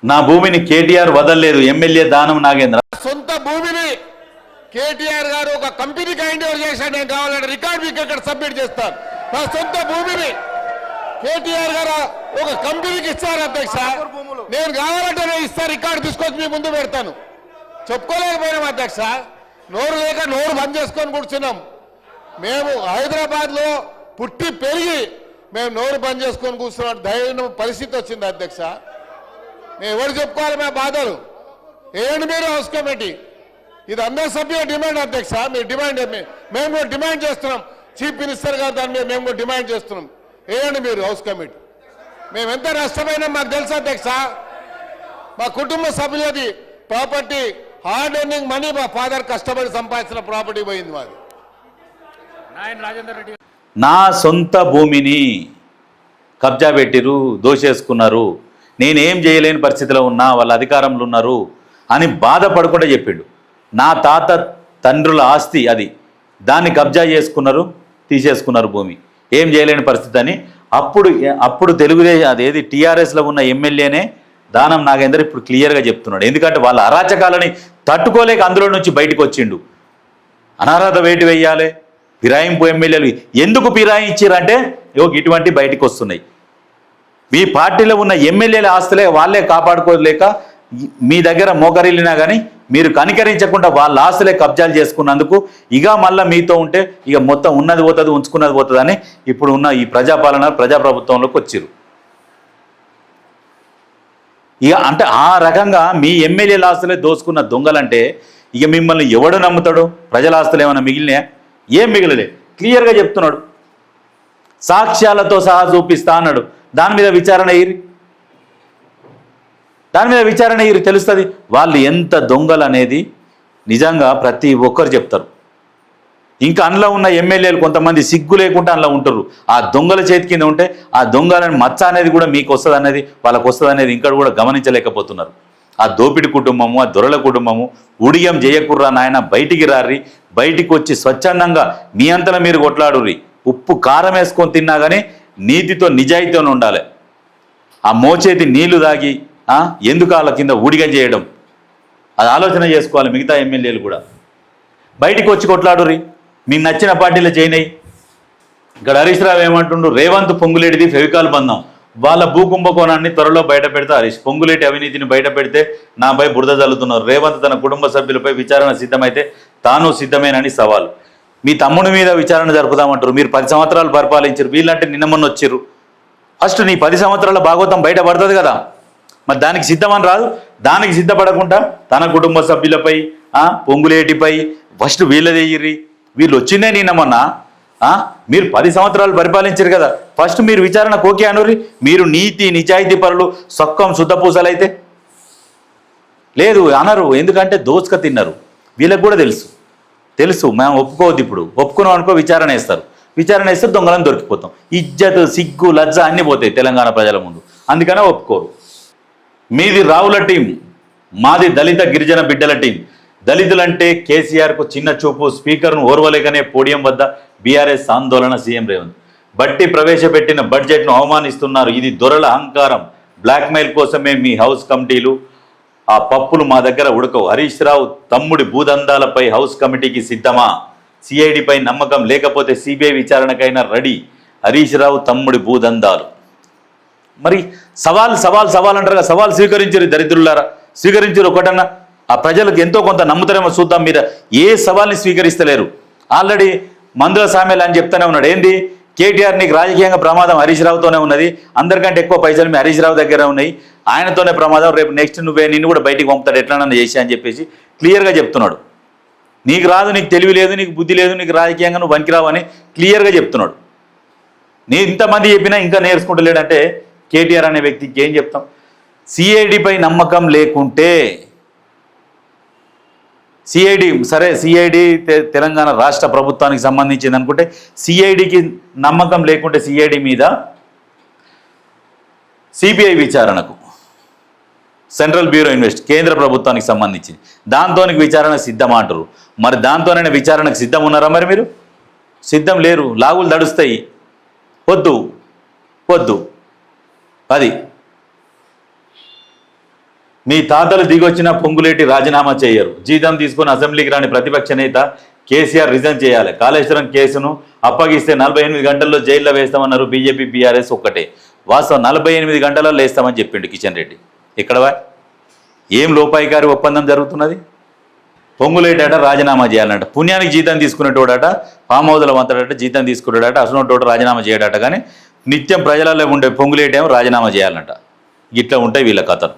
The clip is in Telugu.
నా భూమిని కేటీఆర్ వదలలేదు, ఎమ్మెల్యే దానం నాగేంద్ర. సొంత భూమిని కేటీఆర్ గారు ఒక కంపెనీకి హ్యాండ్ ఓవర్ చేశాడు. నేను కావాలంటే రికార్డు మీకు ఇక్కడ సబ్మిట్ చేస్తాను. నా సొంత భూమిని కేటీఆర్ గారు ఒక కంపెనీకి ఇస్తారు అధ్యక్ష. నేను కావాలంటే నేను ఇస్తాను, రికార్డు తీసుకొచ్చి మీ ముందు పెడతాను. చెప్పుకోలేకపోయినాం అధ్యక్ష, నోరు లేక నోరు బంద్ చేసుకొని కూర్చున్నాం. మేము హైదరాబాద్లో పుట్టి పెరిగి మేము నోరు బంద్ చేసుకొని కూర్చున్నాం ధైర్యం పరిస్థితి వచ్చింది అధ్యక్ష. మేము ఎవరు చెప్పుకోవాలి మా బాధలు? ఏంటి మీరు హౌస్ కమిటీ? ఇది అందరి సభ్యుల డిమాండ్ అధ్యక్ష. మీరు డిమాండ్ మేము కూడా డిమాండ్ చేస్తున్నాం. చీఫ్ మినిస్టర్ గారు దాని మీద మేము కూడా డిమాండ్ చేస్తున్నాం. ఏంటి మీరు హౌస్ కమిటీ? మేము ఎంత నష్టమైనా మాకు తెలుసు అధ్యక్ష. మా కుటుంబ సభ్యులది ప్రాపర్టీ, హార్డ్ ఎర్నింగ్ మనీ, మా ఫాదర్ కష్టపడి సంపాదించిన ప్రాపర్టీ పోయింది మాది. నా సొంత భూమిని కబ్జా పెట్టిరు, దోషేసుకున్నారు, నేనేం చేయలేని పరిస్థితిలో ఉన్నా, వాళ్ళ అధికారంలో ఉన్నారు అని బాధపడకుండా చెప్పిండు. నా తాత తండ్రుల ఆస్తి అది, దాన్ని కబ్జా చేసుకున్నారు, తీసేసుకున్నారు భూమి, ఏం చేయలేని పరిస్థితి అని. అప్పుడు తెలుగుదేశం అదేది టీఆర్ఎస్లో ఉన్న ఎమ్మెల్యేనే దానం నాగేందర్ ఇప్పుడు క్లియర్గా చెప్తున్నాడు. ఎందుకంటే వాళ్ళ అరాచకాలని తట్టుకోలేక అందులో నుంచి బయటకు వచ్చిండు. అనర్హత వేటు వేయాలి, ఫిరాయింపు ఎమ్మెల్యేలు ఎందుకు ఫిరాయించారంటే ఇటువంటి బయటకు వస్తున్నాయి. మీ పార్టీలో ఉన్న ఎమ్మెల్యేల ఆస్తులే వాళ్ళే కాపాడుకోలేక మీ దగ్గర మోకరిల్లినా కానీ మీరు కనికరించకుండా వాళ్ళ ఆస్తులే కబ్జాలు చేసుకున్నందుకు ఇక మళ్ళీ మీతో ఉంటే ఇక మొత్తం ఉన్నది పోతుంది, ఉంచుకున్నది పోతుంది అని ఇప్పుడు ఉన్న ఈ ప్రజాప్రభుత్వంలోకి వచ్చారు. ఇక అంటే ఆ రకంగా మీ ఎమ్మెల్యేల ఆస్తులే దోచుకున్న దొంగలంటే ఇక మిమ్మల్ని ఎవడు నమ్ముతాడు? ప్రజల ఆస్తులు ఏమైనా మిగిలినాయా? ఏం మిగిలలే, క్లియర్గా చెప్తున్నాడు. సాక్ష్యాలతో సహా చూపిస్తా అన్నాడు. దాని మీద విచారణ అయ్యి తెలుస్తుంది వాళ్ళు ఎంత దొంగలు అనేది నిజంగా ప్రతి ఒక్కరు చెప్తారు. ఇంకా అందులో ఉన్న ఎమ్మెల్యేలు కొంతమంది సిగ్గు లేకుండా అందులో ఉంటారు. ఆ దొంగల చేతి కింద ఉంటే ఆ దొంగలని మచ్చ అనేది కూడా మీకు వస్తుంది అనేది వాళ్ళకు వస్తుంది అనేది ఇంకా కూడా గమనించలేకపోతున్నారు. ఆ దోపిడి కుటుంబము, ఆ దొరల కుటుంబము ఉడియం చేయకుర్రా నాయన, బయటికి రారి, బయటికి వచ్చి స్వచ్ఛందంగా మీ అంతలో మీరు కొట్లాడుర్రి. ఉప్పు కారం వేసుకొని తిన్నా కానీ నీతితో నిజాయితీతో ఉండాలి. ఆ మోచేతి నీళ్లు తాగి ఎందుకు వాళ్ళ కింద ఊడిగం చేయడం, అది ఆలోచన చేసుకోవాలి. మిగతా ఎమ్మెల్యేలు కూడా బయటికి వచ్చి కొట్లాడుర్రి, మీకు నచ్చిన పార్టీలో జాయిన్ అయ్యి. ఇక్కడ హరీష్ రావు ఏమంటుండు, రేవంత్ పొంగులేటిది ఫెవికాల్ బంధం, వాళ్ళ భూకుంభకోణాన్ని త్వరలో బయట పెడతా హరీష్. పొంగులేటి అవినీతిని బయట పెడితే నాపై బురద జల్లుతున్నారు. రేవంత్ తన కుటుంబ సభ్యులపై విచారణ సిద్ధమైతే తాను సిద్ధమేనని సవాల్. మీ తమ్ముడి మీద విచారణ జరుపుదామంటారు. మీరు 10 సంవత్సరాలు పరిపాలించారు, వీళ్ళంటే నిన్న మొన్న వచ్చారు. ఫస్ట్ నీ 10 సంవత్సరాల భాగవతం బయట పడుతుంది కదా, మరి దానికి సిద్ధమని రాదు. దానికి సిద్ధపడకుండా తన కుటుంబ సభ్యులపై, పొంగులేటిపై ఫస్ట్ వీళ్ళదేయ్యిర్రి. వీళ్ళు వచ్చిందే నిన్న మొన్న. మీరు 10 సంవత్సరాలు పరిపాలించారు కదా, ఫస్ట్ మీరు విచారణ కోకే అనుర్రి. మీరు నీతి నిజాయితీ పరులు, సొక్కం శుద్ధపూసలైతే లేదు అనరు. ఎందుకంటే దోచుక తిన్నారు. వీళ్ళకి కూడా తెలుసు మేము ఒప్పుకోవద్దు. ఇప్పుడు ఒప్పుకున్నాం అనుకో విచారణ వేస్తారు. విచారణ వేస్తే దొంగలను దొరికిపోతాం. ఇజ్జత్, సిగ్గు, లజ్జ అన్నీ పోతాయి తెలంగాణ ప్రజల ముందు. అందుకనే ఒప్పుకోరు. మీది రావుల టీం, మాది దళిత గిరిజన బిడ్డల టీం. దళితులంటే కేసీఆర్కు చిన్న చూపు, స్పీకర్ను ఓర్వలేకనే పోడియం వద్ద బీఆర్ఎస్ ఆందోళన. సీఎం రేవంత్ బట్టి ప్రవేశపెట్టిన బడ్జెట్ను అవమానిస్తున్నారు. ఇది దొరల అహంకారం, బ్లాక్మెయిల్ కోసమే మీ హౌస్ కమిటీలు. ఆ పప్పులు మా దగ్గర ఉడకవు. హరీష్ రావు తమ్ముడి భూదందాలపై హౌస్ కమిటీకి సిద్ధమా? సిఐడిపై నమ్మకం లేకపోతే సిబిఐ విచారణకైనా రెడీ. హరీష్ రావు తమ్ముడి భూదందాలు. మరి సవాల్ అంటారు కదా, సవాల్ స్వీకరించారు దరిద్రులారా, స్వీకరించారు. ఒకటన్నా ఆ ప్రజలకు ఎంతో కొంత నమ్ముతారేమో చూద్దాం. మీరు ఏ సవాల్ని స్వీకరిస్తలేరు. ఆల్రెడీ మందుల సామెలు అని చెప్తూనే ఉన్నాడు. ఏంది కేటీఆర్ నీకు రాజకీయంగా ప్రమాదం హరీష్ రావుతోనే ఉన్నది, అందరికంటే ఎక్కువ పైసలు మీ హరీష్ రావు దగ్గర ఉన్నాయి, ఆయనతోనే ప్రమాదం, రేపు నెక్స్ట్ నిన్ను కూడా బయటికి పంపుతాడు ఎట్లనన్నా చేసి అని చెప్పేసి క్లియర్గా చెప్తున్నాడు. నీకు రాదు, నీకు తెలివి లేదు, నీకు బుద్ధి లేదు, నీకు రాజకీయంగా నువ్వు పనికిరావు అని క్లియర్గా చెప్తున్నాడు. నేను ఇంతమంది చెప్పినా ఇంకా నేర్చుకుంటలేడంటే కేటీఆర్ అనే వ్యక్తికి ఏం చెప్తాం? సిఐడిపై నమ్మకం లేకుంటే సిఐడి సరే, సిఐడి తెలంగాణ రాష్ట్ర ప్రభుత్వానికి సంబంధించింది అనుకుంటే, సిఐడికి నమ్మకం లేకుంటే సిఐడి మీద సిబిఐ విచారణకు, సెంట్రల్ బ్యూరో ఇన్వెస్ట్ కేంద్ర ప్రభుత్వానికి సంబంధించింది, దాంతోనికి విచారణ సిద్ధం అంటారు. మరి దాంతోనైనా విచారణకు సిద్ధం ఉన్నారా? మరి మీరు సిద్ధం లేరు. లాగులు దడుస్తాయి. వద్దు. అది మీ తాతలు దిగొచ్చిన పొంగులేటి రాజీనామా చేయరు. జీతం తీసుకుని అసెంబ్లీకి రాని ప్రతిపక్ష నేత కేసీఆర్ రిజైన్ చేయాలి. కాళేశ్వరం కేసును అప్పగిస్తే 48 గంటల్లో జైల్లో వేస్తామన్నారు బీజేపీ బీఆర్ఎస్ ఒక్కటే. వాస్తవం 48 గంటలలో వేస్తామని చెప్పిండు కిషన్ రెడ్డి. ఇక్కడవా ఏం లోపాయికారి ఒప్పందం జరుగుతున్నది? పొంగులేటట రాజీనామా చేయాలంట. పుణ్యానికి జీతం తీసుకునేటోడట, ఫామ్ హౌస్ల వంతడట, జీతం తీసుకునేటోడట, అసలు రాజీనామా చేయడట. కానీ నిత్యం ప్రజలలో ఉండే పొంగులేటేమో రాజీనామా చేయాలంట. ఇట్లా ఉంటాయి వీళ్ళ కథలు.